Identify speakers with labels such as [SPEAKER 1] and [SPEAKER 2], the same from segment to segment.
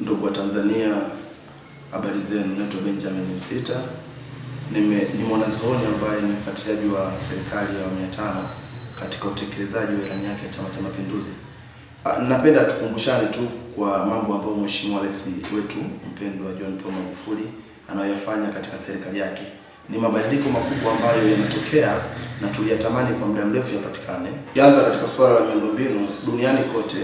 [SPEAKER 1] Ndugu wa Tanzania, habari zenu. Naitwa Benjamin Msita. Ni mwanazuoni ambaye ni mfuatiliaji wa serikali ya awamu ya 5 katika utekelezaji wa ilani yake ya Chama cha Mapinduzi. Napenda tukumbushane tu kwa mambo ambayo Mheshimiwa Rais wetu mpendwa John Pombe Magufuli anayoyafanya katika serikali yake. Ni mabadiliko makubwa ambayo yanatokea na tuliyatamani kwa muda mrefu yapatikane. Kianza katika suala la miundombinu, duniani kote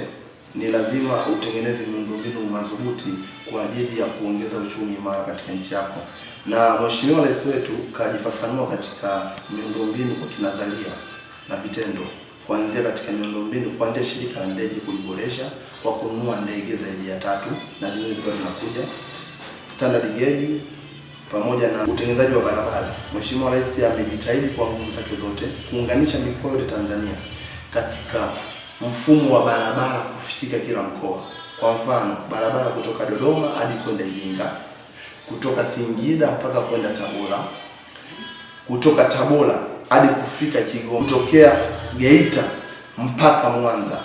[SPEAKER 1] ni lazima utengeneze miundombinu madhubuti kwa ajili ya kuongeza uchumi imara katika nchi yako. Na Mheshimiwa Rais wetu kajifafanua katika miundombinu kwa kinazalia na vitendo. Kuanzia katika miundombinu, kuanzia shirika la ndege kuliboresha kwa kununua ndege zaidi ya 3 na zingine zilikuwa zinakuja, standard gauge pamoja na utengenezaji wa barabara. Mheshimiwa Rais amejitahidi kwa nguvu zake zote kuunganisha mikoa yote Tanzania katika mfumo wa barabara kufikika kila mkoa. Kwa mfano, barabara kutoka Dodoma hadi kwenda Iringa, kutoka Singida mpaka kwenda Tabora, kutoka Tabora hadi kufika Kigoma, kutokea Geita mpaka Mwanza.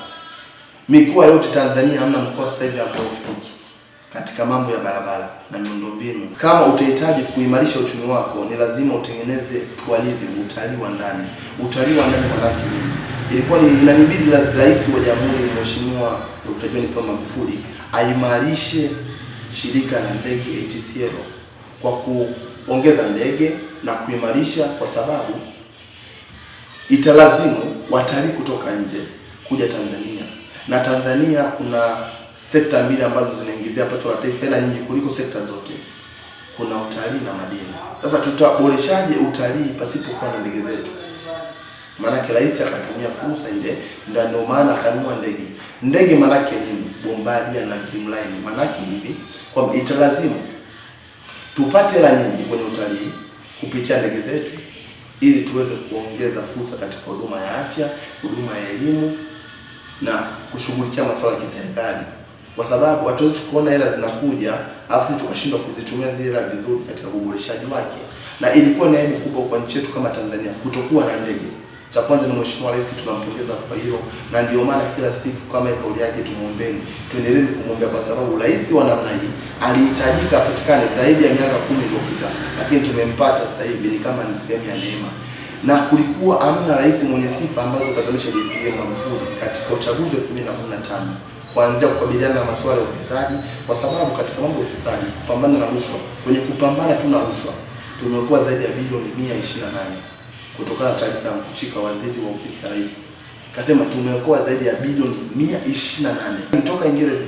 [SPEAKER 1] Mikoa yote Tanzania hamna mkoa sasa hivi ambao ufiki katika mambo ya barabara na miundombinu. Kama utahitaji kuimarisha uchumi wako, ni lazima utengeneze tourism, utalii wa ndani. Utalii wa ndani maana yake ilikuwa ni inanibidi Rais wa Jamhuri Mheshimiwa Dr. John Pombe Magufuli aimarishe shirika la ndege ATCL kwa kuongeza ndege na kuimarisha, kwa sababu italazimu watalii kutoka nje kuja Tanzania. Na Tanzania kuna sekta mbili ambazo zinaingizia pato la taifa hela nyingi kuliko sekta zote. Kuna utalii na madini. Sasa tutaboreshaje utalii pasipokuwa na ndege zetu? Maana Rais akatumia fursa ile, ndio maana akanunua ndege. Ndege maana yake nini? Bombardier na Dreamliner. Maana yake hivi, kwa italazimu tupate hela nyingi kwenye utalii kupitia ndege zetu ili tuweze kuongeza fursa katika huduma ya afya, huduma ya elimu na kushughulikia masuala ya kiserikali. Kwa sababu hatuwezi kuona hela zinakuja afu tukashindwa kuzitumia zile hela vizuri katika uboreshaji wake. Na ilikuwa ni aibu kubwa kwa nchi yetu kama Tanzania kutokuwa na ndege. Cha kwanza ni Mheshimiwa Rais, tunampongeza kwa hilo, na ndio maana kila siku kama kauli yake tumuombeeni, tuendelee kumwombea, kwa sababu rais wa namna hii alihitajika apatikane zaidi ya miaka 10 iliyopita, lakini tumempata sasa hivi. Ni kama ni sehemu ya neema, na kulikuwa amna rais mwenye sifa ambazo kazalisha JPM Magufuli katika uchaguzi wa 2015, kuanzia kukabiliana na masuala ya ufisadi, kwa sababu katika mambo ya ufisadi, kupambana na rushwa, kwenye kupambana tu na rushwa tumekuwa zaidi ya bilioni 128. Kutokana na taarifa ya Mkuchika, waziri wa ofisi ya rais, kasema tumeokoa zaidi ya bilioni 128. Mtoka Ingereza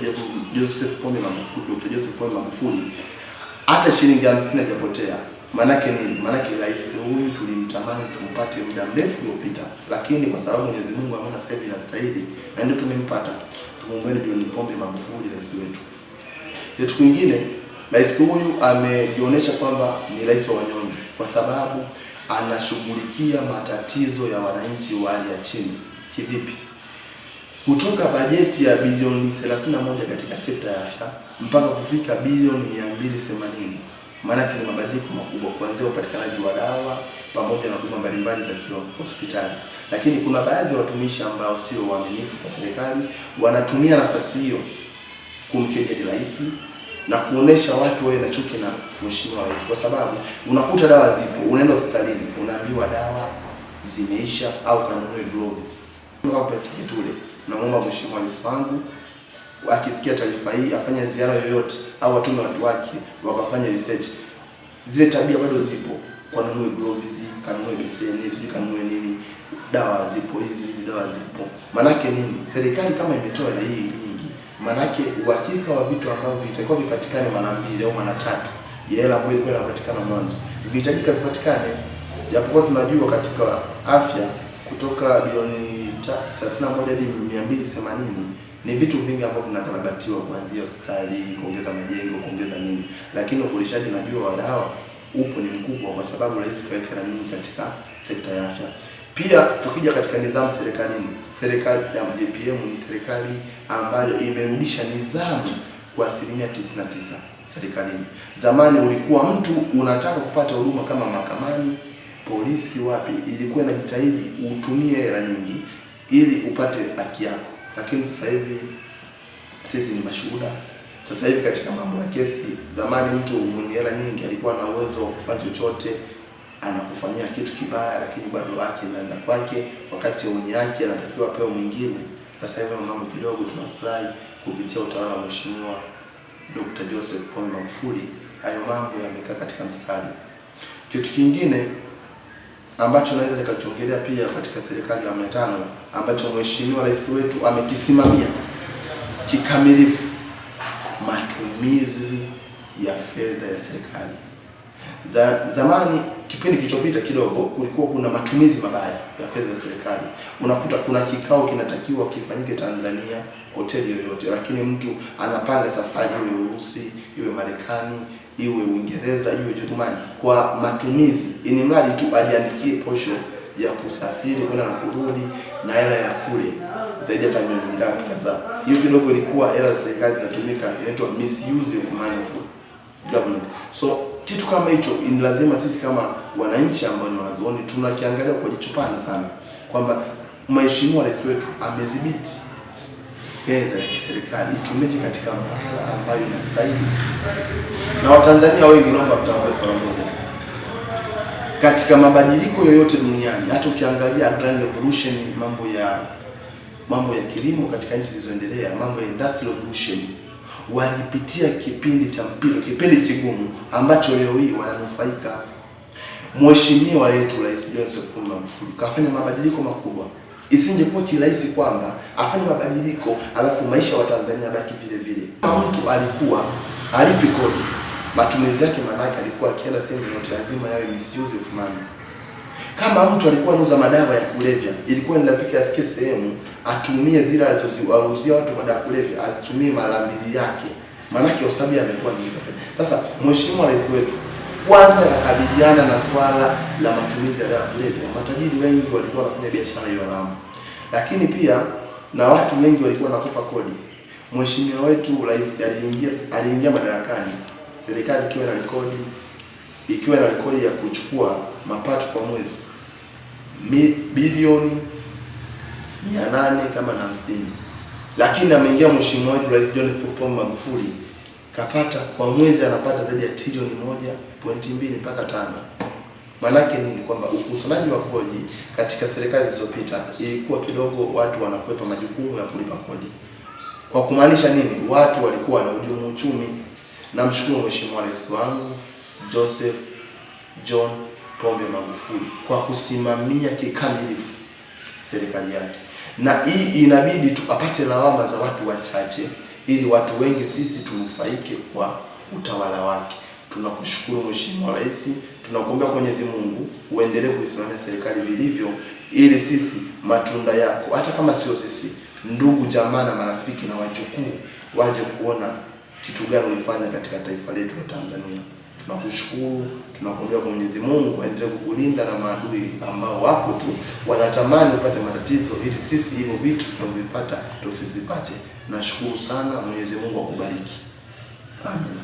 [SPEAKER 1] Joseph Pombe Magufuli, Dr. Joseph Pombe Magufuli, hata shilingi 50 hajapotea. Manake nini? Manake rais huyu tulimtamani tumpate muda mrefu uliopita, lakini kwa sababu Mwenyezi Mungu ameona sasa hivi inastahili na ndio tumempata. Tumuombeni John Pombe Magufuli, rais wetu. Kitu kingine, rais huyu amejionyesha kwamba ni rais wa wanyonge, kwa sababu anashughulikia matatizo ya wananchi wa hali ya chini. Kivipi? Kutoka bajeti ya bilioni 31 katika sekta ya afya mpaka kufika bilioni 280. Maana ni mabadiliko makubwa, kuanzia upatikanaji wa dawa pamoja na huduma mbalimbali za hospitali. Lakini kuna baadhi ya watumishi ambao sio waaminifu kwa serikali, wanatumia nafasi hiyo kumkejeli rais na kuonesha watu wawe na chuki na Mheshimiwa Rais, kwa sababu unakuta dawa zipo, unaenda hospitalini unaambiwa dawa zimeisha au kanunue gloves. Kwa pesa kitule, naomba Mheshimiwa Rais wangu akisikia taarifa hii afanye ziara yoyote au watume watu wake wakafanya research. Zile tabia bado zipo, kanunue gloves, kanunue beseni, sijui kanunue nini, dawa zipo, hizi dawa zipo. Manake nini? Serikali kama imetoa hela hii nyingi, manake uhakika wa vitu ambavyo vitakuwa vipatikane mara 2 au mara 3 ya hela ambayo ilikuwa inapatikana mwanzo vihitajika vipatikane. Japokuwa tunajua katika afya kutoka bilioni 31 hadi 280 ni vitu vingi ambavyo vinakarabatiwa, kuanzia hospitali, kuongeza majengo, kuongeza nini, lakini uboreshaji najua wa dawa upo ni mkubwa, kwa sababu rais kaweka hela nyingi katika sekta ya afya. Pia tukija katika nidhamu serikalini, serikali ya JPM ni serikali ambayo imerudisha nidhamu kwa 99% serikalini. Zamani ulikuwa mtu unataka kupata huduma kama mahakamani, polisi, wapi, ilikuwa inajitahidi utumie hela nyingi ili upate haki yako. Lakini sasa hivi sisi ni mashuhuda, Sasa hivi katika mambo ya kesi, zamani mtu mwenye hela nyingi alikuwa na uwezo wa kufanya chochote, anakufanyia kitu kibaya lakini bado haki inaenda kwake, wakati mwenye haki anatakiwa apewe mwingine. Sasa hivi mambo kidogo tunafurahi kupitia utawala wa Mheshimiwa Dr. Joseph Pombe Magufuli, hayo mambo yamekaa katika mstari. Kitu kingine ambacho naweza nikachongelea pia katika serikali ya awamu ya 5 ambacho Mheshimiwa Rais wetu amekisimamia kikamilifu, matumizi ya fedha ya serikali. Zamani kipindi kilichopita kidogo kulikuwa kuna matumizi mabaya ya fedha za serikali. Unakuta kuna kikao kinatakiwa kifanyike Tanzania, hoteli yoyote, lakini mtu anapanga safari iwe Urusi, iwe Marekani, iwe Uingereza, iwe Ujerumani kwa matumizi, ili mradi tu ajiandikie posho ya kusafiri kwenda na kurudi na hela ya kule zaidi ya milioni ngapi kadhaa. Hiyo kidogo ilikuwa hela za serikali zinatumika, inaitwa misuse of money of government. So kitu kama hicho ni lazima sisi kama wananchi ambao ni wanazuoni tunakiangalia kwa jicho pana sana, kwamba Mheshimiwa Rais wetu amedhibiti fedha ya serikali itumike katika mahala ambayo inastahili. Na Watanzania wengi, naomba mtambue swala moja, katika mabadiliko yoyote duniani, hata ukiangalia Grand Revolution, mambo ya kilimo katika nchi zilizoendelea, mambo ya Industrial Revolution, walipitia kipindi cha mpito, kipindi kigumu ambacho leo hii wananufaika. Mheshimiwa wetu Rais Joseph Pombe Magufuli kafanya mabadiliko makubwa. Isingekuwa kirahisi kwamba afanye mabadiliko alafu maisha wa Tanzania baki vile vile. Kama mtu alikuwa halipi kodi, matumizi yake manake alikuwa akienda sehemu yote lazima yawe misuse of money. Kama mtu alikuwa anauza madawa ya kulevya, ilikuwa afike sehemu atumie zile alizoziuzia watu madawa ya kulevya, azitumie mara 2 yake. Manake usabi amekuwa ni fedha. Sasa Mheshimiwa Rais wetu kwanza akakabiliana na swala la matumizi ya dawa ya kulevya. Matajiri wengi walikuwa wanafanya biashara hiyo haramu, lakini pia na watu wengi walikuwa wanakopa kodi. Mheshimiwa wetu Rais aliingia madarakani, serikali ikiwa na rekodi ya kuchukua mapato kwa mwezi bilioni 850, lakini ameingia Mheshimiwa wetu Rais John Pombe Magufuli kapata kwa mwezi anapata zaidi ya trilioni 1.2 mpaka 5. Maana nini? Kwamba ukusanyaji wa kodi katika serikali zilizopita ilikuwa kidogo watu wanakwepa majukumu ya kulipa kodi. Kwa kumaanisha nini? Watu walikuwa na ujumu uchumi. Namshukuru Mheshimiwa Rais wangu Joseph John Pombe Magufuli kwa kusimamia kikamilifu serikali yake. Na hii inabidi tukapate lawama za watu wachache ili watu wengi sisi tunufaike kwa utawala wake. Tunakushukuru Mheshimiwa Rais, tunakuombea kwa Mwenyezi Mungu uendelee kuisimamia serikali vilivyo, ili sisi matunda yako, hata kama sio sisi, ndugu jamaa na marafiki na wajukuu waje kuona kitu gani ulifanya katika taifa letu la Tanzania. Tunakushukuru, tunakuombea kwa Mwenyezi Mungu aendelee kukulinda na maadui ambao wapo tu wanatamani upate matatizo ili sisi hivyo vitu tunavyopata tusivipate. Nashukuru sana, Mwenyezi Mungu akubariki. Amen.